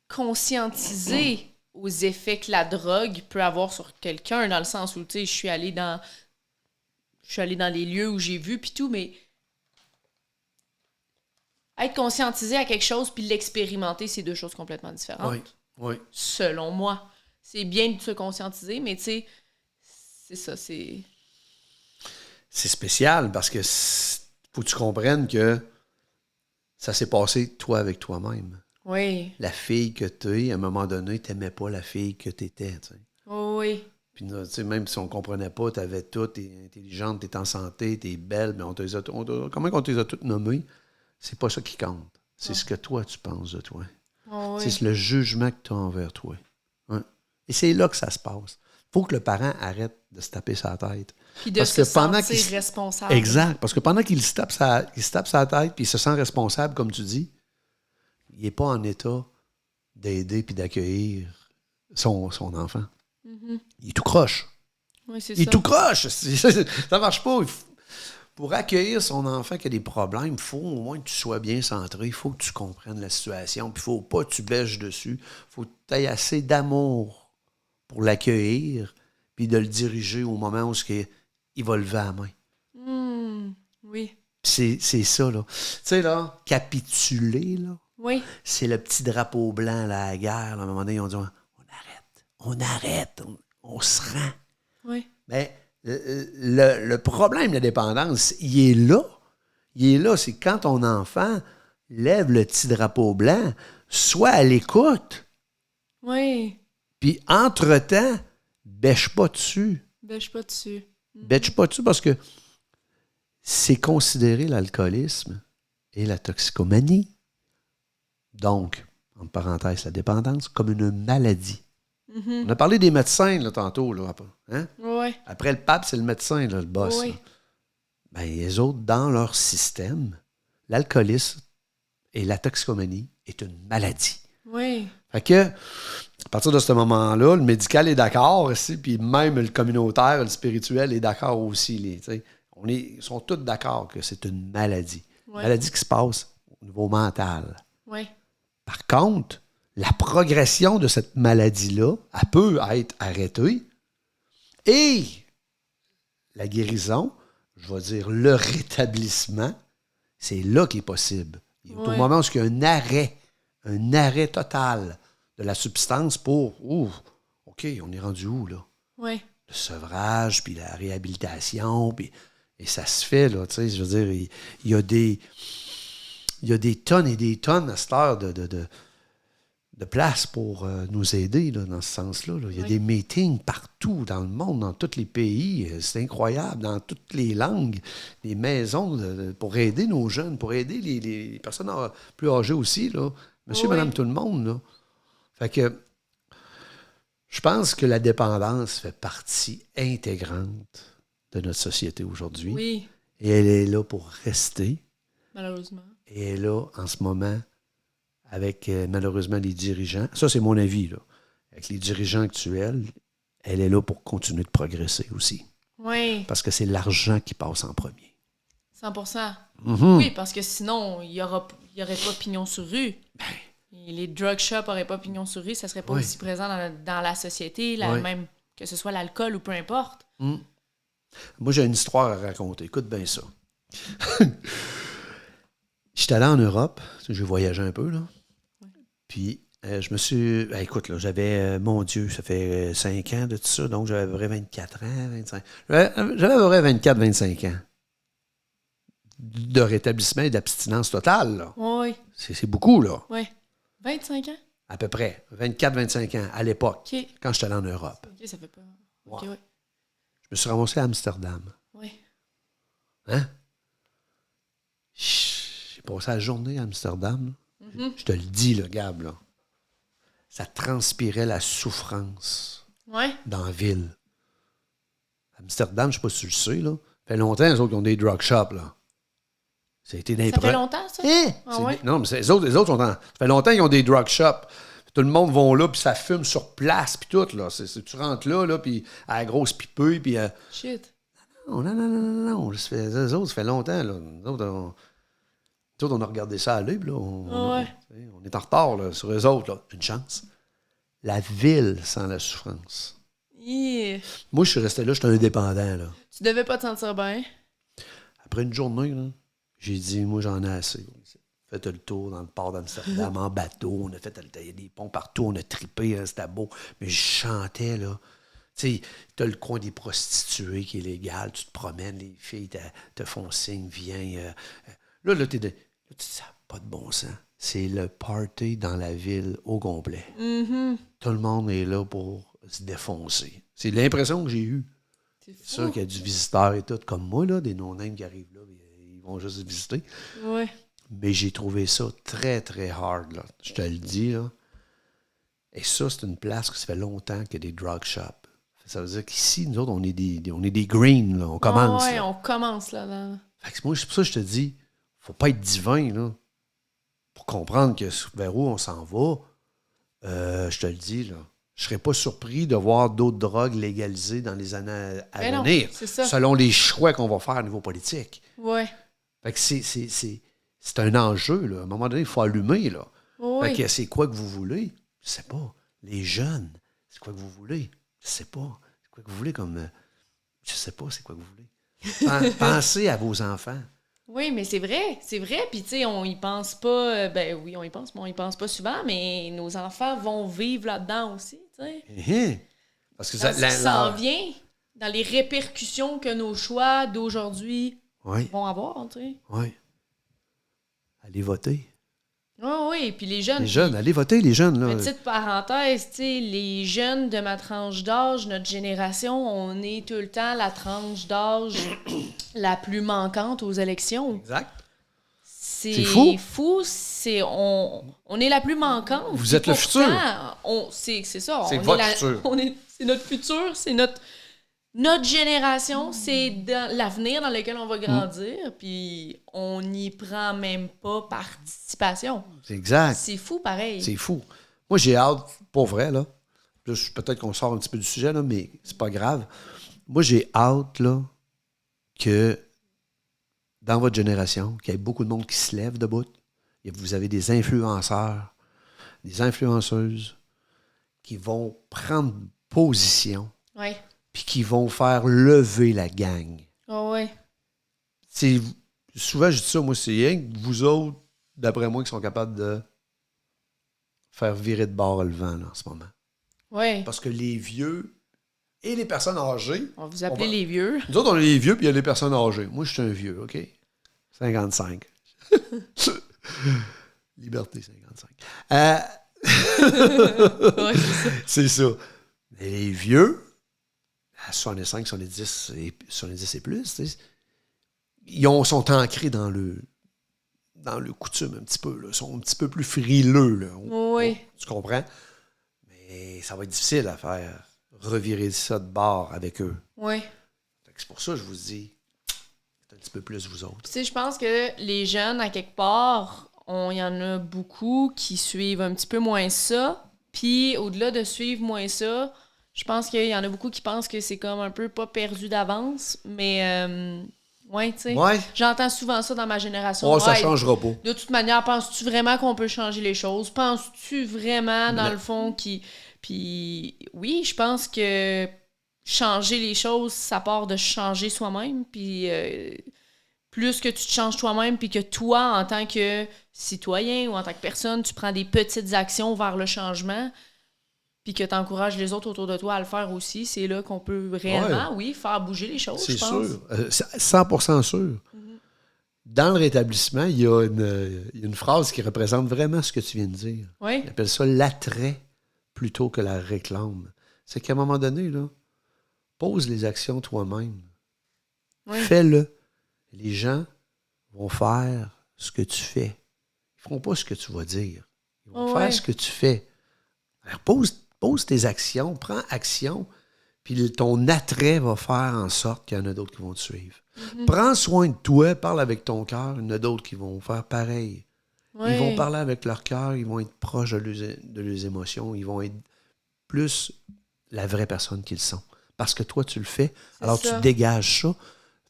conscientisée aux effets que la drogue peut avoir sur quelqu'un, dans le sens où, tu sais, je suis allée dans les lieux où j'ai vu, puis tout, mais être conscientisé à quelque chose puis l'expérimenter, c'est 2 choses complètement différentes. Oui, oui. Selon moi. C'est bien de se conscientiser, mais tu sais, c'est ça, c'est... C'est spécial parce que faut que tu comprennes que ça s'est passé toi avec toi-même. Oui. La fille que tu es, à un moment donné, tu n'aimais pas la fille que tu étais. Tu sais. Oui. Puis, tu sais, même si on ne comprenait pas, tu avais tout, tu es intelligente, tu es en santé, tu es belle, mais comment on te les a toutes nommées? C'est pas ça qui compte. C'est ce que toi, tu penses de toi. Oui. C'est le jugement que tu as envers toi. Hein? Et c'est là que ça se passe. Il faut que le parent arrête de se taper sa tête. Puis de se sentir responsable. Exact. Parce que pendant qu'il se tape sa tête puis il se sent responsable, comme tu dis, il n'est pas en état d'aider puis d'accueillir son enfant. Mm-hmm. Il est tout croche. Oui, c'est Il est ça. tout croche. Ça ne marche pas. Pour accueillir son enfant qui a des problèmes, il faut au moins que tu sois bien centré. Il faut que tu comprennes la situation. Puis il ne faut pas que tu bêches dessus. Il faut que tu aies assez d'amour pour l'accueillir puis de le diriger au moment où il va lever la main. Oui. C'est ça, là. Tu sais, là, capituler, là, Oui. c'est le petit drapeau blanc, là, à la guerre. Là, à un moment donné, ils ont dit, on arrête, on se rend. Oui. Mais le problème de la dépendance, il est là. Il est là, c'est quand ton enfant lève le petit drapeau blanc, soit à l'écoute, Oui. puis entre-temps, bêche pas dessus. Bêche pas dessus. Bêche pas dessus parce que c'est considéré l'alcoolisme et la toxicomanie. Donc, en parenthèse, la dépendance, comme une maladie. Mm-hmm. On a parlé des médecins là, tantôt. Là, hein? Oui. Après le pape, c'est le médecin, là, le boss. Oui. Là. Ben, les autres, dans leur système, l'alcoolisme et la toxicomanie est une maladie. Oui. Fait que, à partir de ce moment-là, le médical est d'accord aussi, puis même le communautaire, le spirituel est d'accord aussi. Ils sont tous d'accord que c'est une maladie. Oui. Maladie qui se passe au niveau mental. Oui. Par contre, la progression de cette maladie-là, elle peut être arrêtée et la guérison, je vais dire le rétablissement, c'est là qu'il est possible. Au moment où il y a un arrêt total de la substance pour, OK, on est rendu où, là? Oui. Le sevrage, puis la réhabilitation, et ça se fait, là, tu sais, je veux dire, il y a des tonnes et des tonnes à cette heure de place pour nous aider là, dans ce sens-là. Là. Il y a des meetings partout dans le monde, dans tous les pays. C'est incroyable, dans toutes les langues. Des maisons pour aider nos jeunes, pour aider les personnes plus âgées aussi. Là. Monsieur, madame, tout le monde. Là. Fait que je pense que la dépendance fait partie intégrante de notre société aujourd'hui. Oui. Et elle est là pour rester. Malheureusement. Et elle est là, en ce moment, avec malheureusement les dirigeants. Ça, c'est mon avis, là. Avec les dirigeants actuels, elle est là pour continuer de progresser aussi. Oui. Parce que c'est l'argent qui passe en premier. 100%. Mm-hmm. Oui, parce que sinon, il n'y aurait pas pignon sur rue. Et les drug shops n'auraient pas pignon sur rue, ça ne serait pas aussi présent dans la société, même que ce soit l'alcool ou peu importe. Mm. Moi, j'ai une histoire à raconter. Écoute bien ça. J'étais allé en Europe, j'ai voyagé un peu, là. Puis, je me suis... écoute, là, j'avais... mon Dieu, ça fait 5 ans de tout ça, donc j'avais à peu près 24 ans, 25... J'avais à peu près 24-25 ans de rétablissement et d'abstinence totale, là. Oui. C'est beaucoup, là. Oui. 25 ans? À peu près. 24-25 ans, à l'époque, quand j'étais allé en Europe. OK, ça fait pas... Ouais. OK, oui. Je me suis ramassé à Amsterdam. Oui. Hein? J'ai passé la journée à Amsterdam. Mm-hmm. Je te le dis, le Gab, là. Ça transpirait la souffrance dans la ville. Amsterdam, je ne sais pas si tu le sais, là. Ça fait longtemps, les autres, qui ont des drug shops, là. Ça a été Ça fait longtemps, ça? Non, mais les autres sont en... Ça fait longtemps qu'ils ont des drug shops. Tout le monde va là, puis ça fume sur place, puis tout, là. Tu rentres là, puis à la grosse pipeux, puis... Shit. Non. Les autres, ça fait longtemps, là. Nous autres, on a regardé ça à l'œil, là. On est en retard, là, sur eux autres, là. Une chance. La ville sent la souffrance. Yeah. Moi, je suis resté là, j'étais indépendant, là. Tu devais pas te sentir bien? Après une journée, là, j'ai dit, moi, j'en ai assez. Fait le tour dans le port d'Amsterdam, en bateau. On a fait des ponts partout, on a trippé, hein, c'était beau. Mais je chantais, là. Tu sais, t'as le coin des prostituées qui est légal, tu te promènes, les filles te font signe, viens. Là, tu dis, ça n'a pas de bon sens. C'est le party dans la ville au complet. Mm-hmm. Tout le monde est là pour se défoncer. C'est l'impression que j'ai eue. C'est sûr qu'il y a du visiteur et tout, comme moi, là, des non-names qui arrivent là, ils vont juste visiter. Oui. Mais j'ai trouvé ça très, très hard, là. Je te le dis, là. Et ça, c'est une place que ça fait longtemps qu'il y a des drug shops. Ça veut dire qu'ici, nous autres, on est des greens, là. On commence. Oui, là. on commence, là. Fait que moi, c'est pour ça que je te dis, faut pas être divin, là. Pour comprendre que vers où on s'en va, je te le dis, là. Je serais pas surpris de voir d'autres drogues légalisées dans les années à venir. Non, c'est ça. Selon les choix qu'on va faire au niveau politique. Oui. Fait que c'est un enjeu, là. À un moment donné, il faut allumer, là. Oui. Fait que c'est quoi que vous voulez? Je sais pas. Les jeunes, c'est quoi que vous voulez? Je sais pas. C'est quoi que vous voulez comme... je sais pas c'est quoi que vous voulez. Pensez à vos enfants. Oui, mais c'est vrai. Puis, tu sais, on y pense pas. Ben oui, on y pense, mais on y pense pas souvent. Mais nos enfants vont vivre là-dedans aussi, tu sais. Parce que ça s'en vient dans les répercussions que nos choix d'aujourd'hui vont avoir, tu sais. Oui. Allez voter. Oui, puis les jeunes. Les jeunes, allez voter, les jeunes, là. Petite parenthèse, tu sais, les jeunes de ma tranche d'âge, notre génération, on est tout le temps la tranche d'âge la plus manquante aux élections. Exact. C'est fou. On est la plus manquante. Vous êtes le futur. C'est ça. C'est votre futur. C'est notre futur, c'est notre génération, c'est l'avenir dans lequel on va grandir, puis on n'y prend même pas participation. C'est exact. C'est fou, pareil. C'est fou. Moi, j'ai hâte, pour vrai, là. Peut-être qu'on sort un petit peu du sujet, là, mais c'est pas grave. Moi, j'ai hâte, là, que dans votre génération, qu'il y ait beaucoup de monde qui se lève debout. Vous avez des influenceurs, des influenceuses qui vont prendre position. Oui. Puis qui vont faire lever la gang. Oh oui. Souvent, je dis ça, moi, c'est rien que vous autres, d'après moi, qui sont capables de faire virer de bord le vent, là, en ce moment. Oui. Parce que les vieux et les personnes âgées... On va vous appeler les vieux. Nous autres, on est les vieux, puis il y a les personnes âgées. Moi, je suis un vieux, OK? 55. Liberté, 55. Ouais, c'est ça. C'est ça. Mais les vieux, à 65, 70 et plus, tu sais, sont ancrés dans le coutume un petit peu. Là. Ils sont un petit peu plus frileux. Là. Oui. Tu comprends? Mais ça va être difficile à faire revirer ça de bord avec eux. Oui. Fait que c'est pour ça que je vous dis, c'est un petit peu plus vous autres. Tu sais, je pense que les jeunes, à quelque part, il y en a beaucoup qui suivent un petit peu moins ça. Puis, au-delà de suivre moins ça, je pense qu'il y en a beaucoup qui pensent que c'est comme un peu pas perdu d'avance. Mais, ouais, tu sais. Ouais. J'entends souvent ça dans ma génération. Oh, ça Ouais, changera pas. de toute manière, penses-tu vraiment qu'on peut changer les choses? Penses-tu vraiment, dans le fond, Puis, oui, je pense que changer les choses, ça part de changer soi-même. Puis, plus que tu te changes toi-même, puis que toi, en tant que citoyen ou en tant que personne, tu prends des petites actions vers le changement, puis que tu encourages les autres autour de toi à le faire aussi, c'est là qu'on peut réellement, oui, faire bouger les choses, C'est je pense. sûr. 100% sûr. Dans le rétablissement, il y a une phrase qui représente vraiment ce que tu viens de dire. Oui. Il appelle ça l'attrait plutôt que la réclame. C'est qu'à un moment donné, là, pose les actions toi-même. Oui. Fais-le. Les gens vont faire ce que tu fais. Ils ne feront pas ce que tu vas dire. Ils vont faire ce que tu fais. Alors, pose tes actions, prends action, puis ton attrait va faire en sorte qu'il y en a d'autres qui vont te suivre. Prends soin de toi, parle avec ton cœur, il y en a d'autres qui vont faire pareil. Oui. Ils vont parler avec leur cœur, ils vont être proches de leurs émotions, ils vont être plus la vraie personne qu'ils sont. Parce que toi, tu le fais, alors ça. tu dégages ça,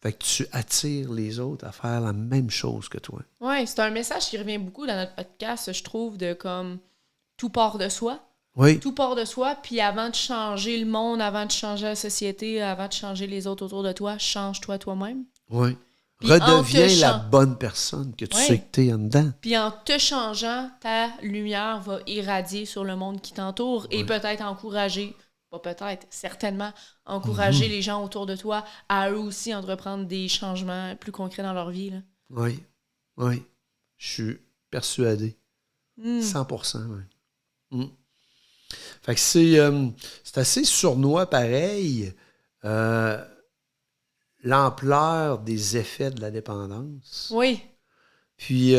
fait que tu attires les autres à faire la même chose que toi. Oui, c'est un message qui revient beaucoup dans notre podcast, je trouve, de comme tout part de soi. Oui. Tout part de soi, puis avant de changer le monde, avant de changer la société, avant de changer les autres autour de toi, change-toi toi-même. Oui. Puis redeviens la bonne personne que tu sais que t'es en dedans. Puis en te changeant, ta lumière va irradier sur le monde qui t'entoure et peut-être encourager, pas peut-être, certainement, encourager les gens autour de toi à eux aussi entreprendre des changements plus concrets dans leur vie. Là. Oui. Oui. Je suis persuadé. 100%. Oui. Fait que c'est assez sournois pareil. L'ampleur des effets de la dépendance. Oui. Puis,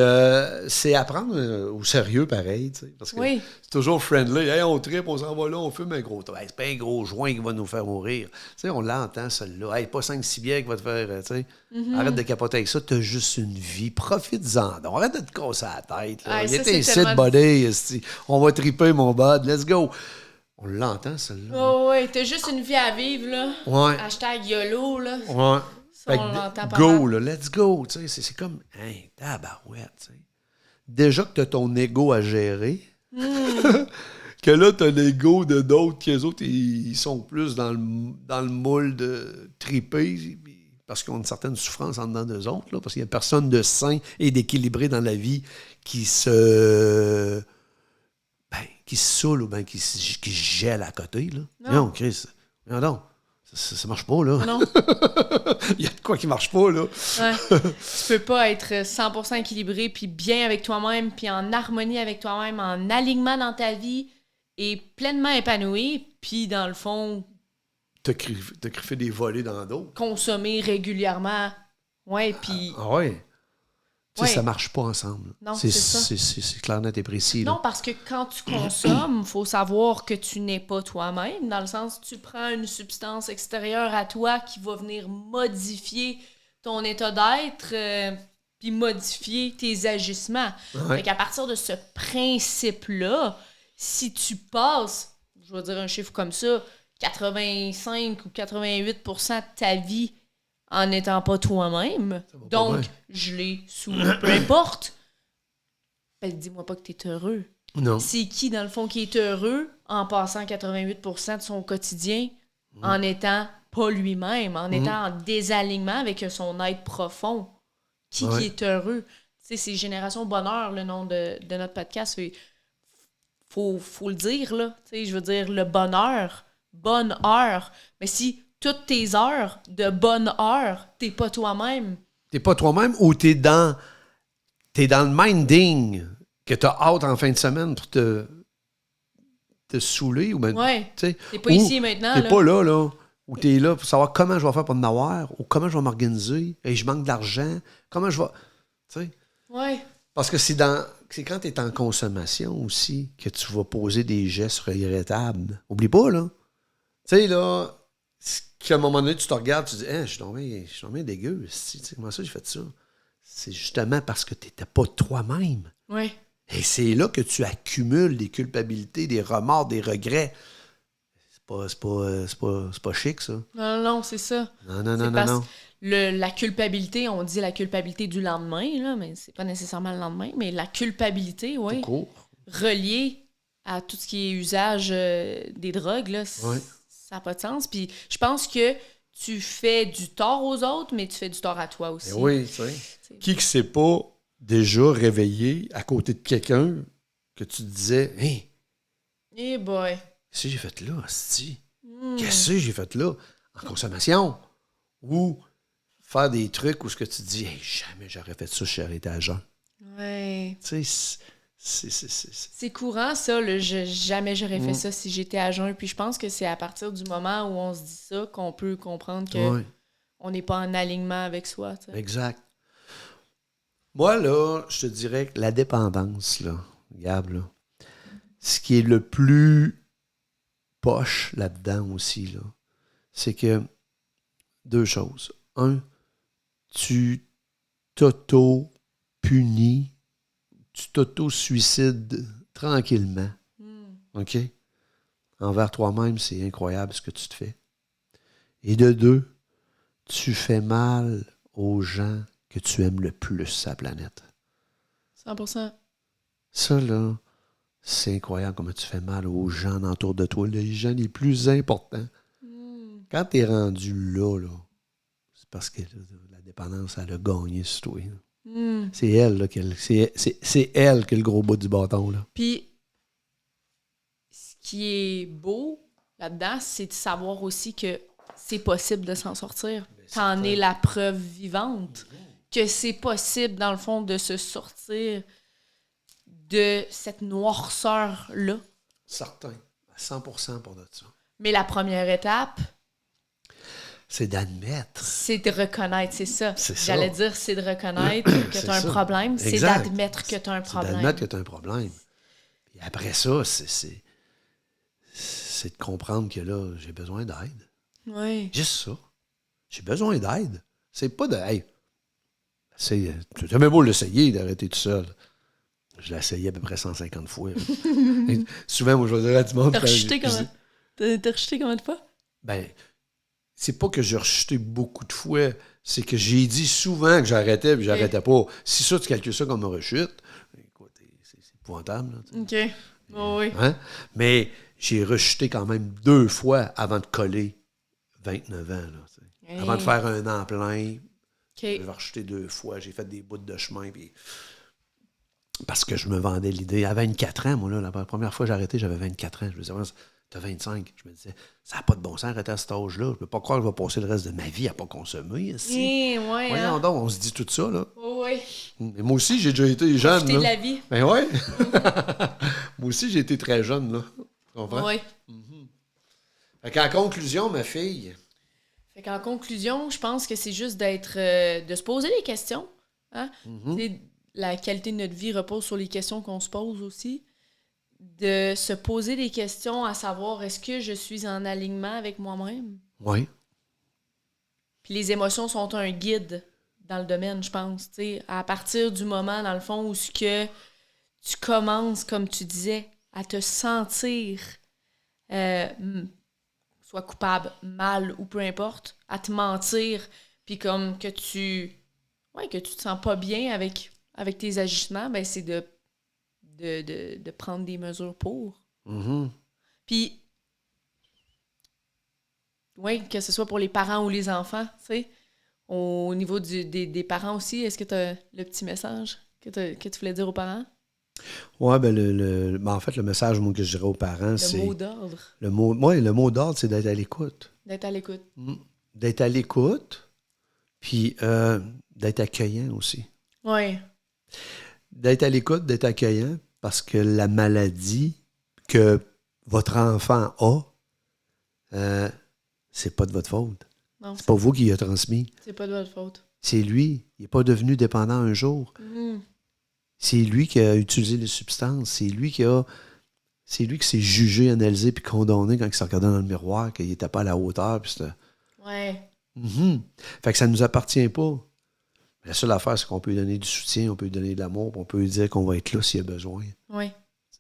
c'est à prendre au sérieux, pareil, tu sais, parce que c'est toujours friendly. Hey, on tripe, on s'en va là, on fume un gros... Hey, c'est pas un gros joint qui va nous faire mourir. Tu sais, on l'entend, celle-là. Hey, pas 5-6 bières qui va te faire, tu sais. Arrête de capoter avec ça, t'as juste une vie. Profites-en donc. Arrête de te casser la tête, là. Il était ici, buddy. On va triper, mon bud. Let's go. On l'entend, celle-là. Oh, ouais, t'as juste une vie à vivre, là. Ouais. Hashtag YOLO, là. Ouais. Ça, on l'entend pas go, mal. là, let's go. Tu sais, c'est comme, hey, tabarouette, tu sais. Déjà que t'as ton ego à gérer, que là, t'as l'ego de d'autres, qui eux autres, ils sont plus dans le moule de triper, parce qu'ils ont une certaine souffrance en dedans d'eux autres, là, parce qu'il n'y a personne de sain et d'équilibré dans la vie qui se saoule ou bien qui se gèle à côté, là. Non, Chris, non, non. Ça marche pas, là. Non. Il y a de quoi qui marche pas, là. Ouais. Tu peux pas être 100% équilibré, puis bien avec toi-même, puis en harmonie avec toi-même, en alignement dans ta vie, et pleinement épanoui, puis dans le fond... T'as fait des volets dans d'autres. Consommer régulièrement. Ouais, puis... Ah ouais. Tu sais, ça marche pas ensemble. Non, c'est ça. C'est clair, net et précis. Là. Non, parce que quand tu consommes, il faut savoir que tu n'es pas toi-même, dans le sens que tu prends une substance extérieure à toi qui va venir modifier ton état d'être, puis modifier tes agissements. Ouais. Fait qu'à partir de ce principe-là, si tu passes, je vais dire un chiffre comme ça, 85 ou 88% de ta vie en n'étant pas toi-même, donc gelé, sous, peu importe, ben dis-moi pas que t'es heureux. Non. C'est qui, dans le fond, qui est heureux en passant 88% de son quotidien en étant pas lui-même, en étant en désalignement avec son être profond? Qui est heureux? Tu sais, c'est Génération Bonheur, le nom de notre podcast. Faut le dire, là. Tu sais, je veux dire, le bonheur, bonne heure. Mais si toutes tes heures de bonne heure, t'es pas toi-même. T'es pas toi-même ou t'es dans le minding que t'as hâte en fin de semaine pour te te saouler. Ou ben, Ouais. tu sais, T'es pas ou ici maintenant, T'es là. pas là. Ou t'es là pour savoir comment je vais faire pour en avoir, ou comment je vais m'organiser, et je manque d'argent, comment je vais... Tu sais, Ouais. parce que c'est quand tu es en consommation aussi que tu vas poser des gestes regrettables. Oublie pas, là. Tu sais, là, qu'à un moment donné, tu te regardes, tu te dis, je suis tombé dégueu. Tu sais, comment ça, j'ai fait ça? C'est justement parce que tu n'étais pas toi-même. Ouais. Et c'est là que tu accumules des culpabilités, des remords, des regrets. C'est pas chic, ça. Non, c'est ça. Non. La culpabilité, on dit la culpabilité du lendemain, là, mais c'est pas nécessairement le lendemain, mais la culpabilité, Tout oui, court. reliée à tout ce qui est usage des drogues, là, Ouais. ça n'a pas de sens. Puis je pense que tu fais du tort aux autres, mais tu fais du tort à toi aussi. Oui, tu sais. Qui ne s'est pas déjà réveillé à côté de quelqu'un que tu te disais, hey, Eh boy. qu'est-ce que j'ai fait là, asti? Qu'est-ce que j'ai fait là? En consommation. Ou faire des trucs où ce que tu te dis, hey, jamais j'aurais fait ça si j'aurais été à jeun. Ouais. Tu sais, c'est... C'est courant, ça. Jamais j'aurais fait ça si j'étais à jeun. Puis je pense que c'est à partir du moment où on se dit ça qu'on peut comprendre que Ouais, on n'est pas en alignement avec soi. T'sais. exact. Moi, là, je te dirais que la dépendance, là, Gab, là, ce qui est le plus poche là-dedans aussi, là, c'est que deux choses. Un, tu t'auto-punis, tu t'auto-suicides tranquillement. OK? Envers toi-même, c'est incroyable ce que tu te fais. Et de deux, tu fais mal aux gens que tu aimes le plus sur la planète. 100%. Ça, là, c'est incroyable comment tu fais mal aux gens autour de toi, les gens les plus importants. Quand tu es rendu là, c'est parce que la dépendance, elle a gagné sur toi. C'est elle, là, c'est elle qui a le gros bout du bâton. Là. Puis, ce qui est beau là-dedans, c'est de savoir aussi que c'est possible de s'en sortir. T'en es la preuve vivante que c'est possible, dans le fond, de se sortir de cette noirceur-là. Certain. À 100% pour de ça. Mais la première étape, c'est d'admettre. c'est de reconnaître, c'est ça. C'est ça. J'allais dire, c'est de reconnaître que C'est tu as un ça. problème. C'est Exact. d'admettre que tu as un C'est problème. d'admettre que tu as un problème. Puis après ça, c'est de comprendre que là, j'ai besoin d'aide. Oui. Juste ça. J'ai besoin d'aide. C'est pas de... Hey, c'est même beau l'essayer d'arrêter tout seul. Je l'ai essayé à peu près 150 fois. Et souvent, moi, je vais dire à tout le monde... T'as rechuté comment? T'as rechuté combien de fois? Ben, c'est pas que j'ai rechuté beaucoup de fois, c'est que j'ai dit souvent que j'arrêtais, puis j'arrêtais pas. Si ça, tu calcules ça comme une rechute, écoute, c'est épouvantable. Là, OK. Oh, oui. Hein? Mais j'ai rechuté quand même 2 fois avant de coller 29 ans. Là, Hey. Avant de faire un an plein, OK. j'ai rechuté 2 fois. J'ai fait des bouts de chemin, puis... Parce que je me vendais l'idée. À 24 ans, moi, là, la première fois que j'ai arrêté, j'avais 24 ans. Je me disais, t'as 25. Je me disais, ça n'a pas de bon sens arrêter à cet âge-là. Je peux pas croire que je vais passer le reste de ma vie à pas consommer. Ouais, Voyons hein? donc, on se dit tout ça, là. Oh, oui. Mais moi aussi, j'ai déjà été jeune. Profiter Là. de la vie. Ben ouais. Moi aussi, j'ai été très jeune, là. Tu comprends? Oui. Fait qu'en conclusion, ma fille... Fait qu'en conclusion, je pense que c'est juste d'être... de se poser des questions. Hein? C'est la qualité de notre vie repose sur les questions qu'on se pose aussi. De se poser des questions à savoir, est-ce que je suis en alignement avec moi-même? Oui. Puis les émotions sont un guide dans le domaine, je pense. T'sais, à partir du moment, dans le fond, où ce que tu commences, comme tu disais, à te sentir soit coupable, mal ou peu importe, à te mentir, puis comme que tu te sens pas bien avec tes agissements, ben c'est de prendre des mesures pour. Puis, oui, que ce soit pour les parents ou les enfants, tu sais. Au niveau des parents aussi, est-ce que tu as le petit message que tu voulais dire aux parents? Oui, ben en fait, le message moi, que je dirais aux parents, c'est... Le mot d'ordre. Le mot d'ordre, c'est d'être à l'écoute. D'être à l'écoute. D'être à l'écoute, puis d'être accueillant aussi. Oui. D'être à l'écoute, d'être accueillant, parce que la maladie que votre enfant a, c'est pas de votre faute. Non, C'est pas vous qui l'a transmis. c'est pas de votre faute. C'est lui. Il n'est pas devenu dépendant un jour. Mhm. C'est lui qui a utilisé les substances. C'est lui qui s'est jugé, analysé puis condamné quand il s'est regardé dans le miroir, qu'il n'était pas à la hauteur. Puis c'était... Ouais. Mhm. Fait que ça ne nous appartient pas. La seule affaire, c'est qu'on peut lui donner du soutien, on peut lui donner de l'amour, puis on peut lui dire qu'on va être là s'il y a besoin. Oui.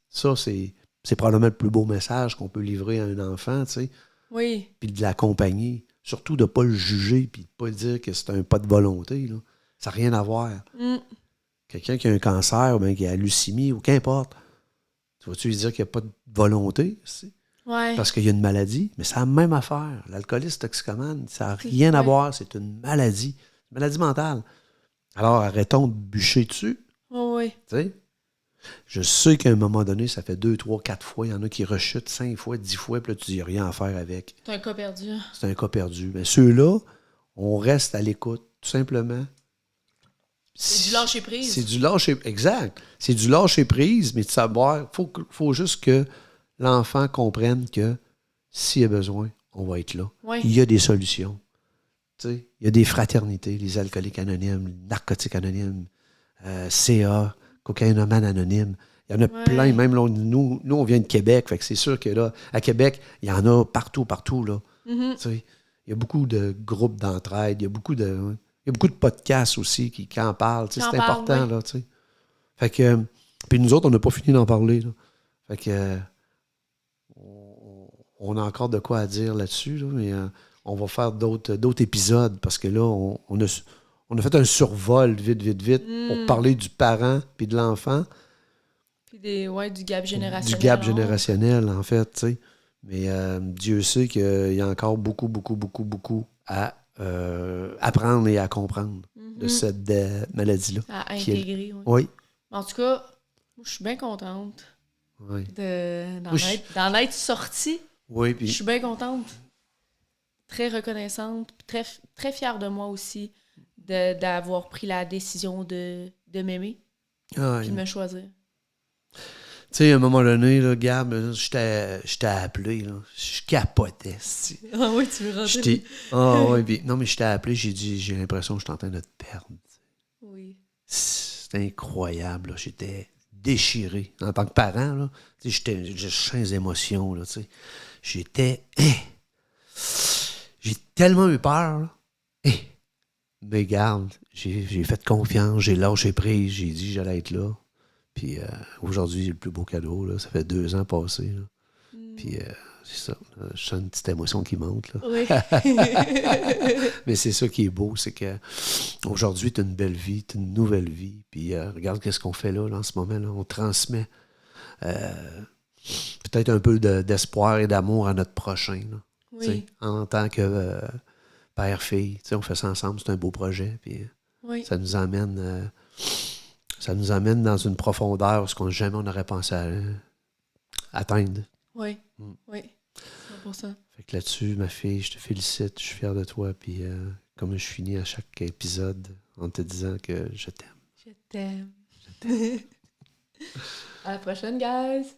Ça, c'est probablement le plus beau message qu'on peut livrer à un enfant, tu sais. Oui. Puis de l'accompagner. Surtout de ne pas le juger, puis de ne pas lui dire que c'est un pas de volonté, là. Ça n'a rien à voir. Mm. Quelqu'un qui a un cancer, ou bien qui a la leucémie, ou qu'importe, tu vas-tu lui dire qu'il n'y a pas de volonté? Ouais. Parce qu'il y a une maladie, mais c'est la même affaire. L'alcoolisme toxicomane, ça n'a rien à voir, c'est une maladie. Une maladie mentale. Alors, arrêtons de bûcher dessus. Oh, oui. Tu sais? Je sais qu'à un moment donné, ça fait 2, 3, 4 fois. Il y en a qui rechutent 5 fois, 10 fois, puis là, tu dis rien à faire avec. C'est un cas perdu. C'est un cas perdu. Mais ceux-là, on reste à l'écoute, tout simplement. C'est du lâcher prise. C'est du lâcher... Exact. C'est du lâcher prise, mais de savoir... Faut juste que l'enfant comprenne que s'il a besoin, on va être là. Oui. Il y a des solutions. Tu sais, il y a des fraternités, les alcooliques anonymes, les narcotiques anonymes, CA, cocaïnomane anonyme. Il y en a plein, même là, nous, on vient de Québec, fait que c'est sûr que là, à Québec, il y en a partout, là. Mhm. Tu sais, il y a beaucoup de groupes d'entraide, il y a beaucoup de podcasts aussi qui en parlent. Tu sais, c'est important, là, tu sais. Fait que, puis nous autres, on n'a pas fini d'en parler, là. Fait que, on a encore de quoi à dire là-dessus, là, mais on va faire d'autres épisodes parce que là, on a fait un survol vite pour parler du parent puis de l'enfant. Puis du gap générationnel. Du gap générationnel, en fait, tu sais. Mais Dieu sait qu'il y a encore beaucoup à apprendre et à comprendre de cette maladie-là. À intégrer, oui. Oui. En tout cas, moi, je suis bien contente Oui. d'en être sortie. Oui, Je puis... suis bien contente. Très reconnaissante. Très, très fière de moi aussi d'avoir pris la décision de m'aimer et de me choisir. Tu sais, à un moment donné, là, Gab, je t'ai appelé, là. Je capotais, c'ti. Ah oui, tu veux rentrer? Oui, non, mais je t'ai appelé, j'ai l'impression que je suis en train de te perdre. Oui. C'est incroyable, là. J'étais déchiré. En tant que parent, là, tu sais, j'ai des émotions, là, tu sais. J'étais... J'ai tellement eu peur, là. Mais regarde, j'ai fait confiance, j'ai lâché prise, j'ai dit que j'allais être là. Puis aujourd'hui, j'ai le plus beau cadeau, là. Ça fait 2 ans passés, là. Puis c'est ça, là, je sens une petite émotion qui monte, là. Oui. Mais c'est ça qui est beau, c'est que aujourd'hui, tu as une belle vie, tu as une nouvelle vie. Puis regarde qu'est-ce qu'on fait là, en ce moment, là. On transmet peut-être un peu d'espoir et d'amour à notre prochain, là. Oui. En tant que père-fille, on fait ça ensemble, c'est un beau projet. Puis ça nous amène dans une profondeur où jamais on n'aurait pensé atteindre. Oui, oui, 100%. Fait que là-dessus, ma fille, je te félicite, je suis fier de toi. Puis comme je finis à chaque épisode en te disant que je t'aime. Je t'aime. À la prochaine, guys!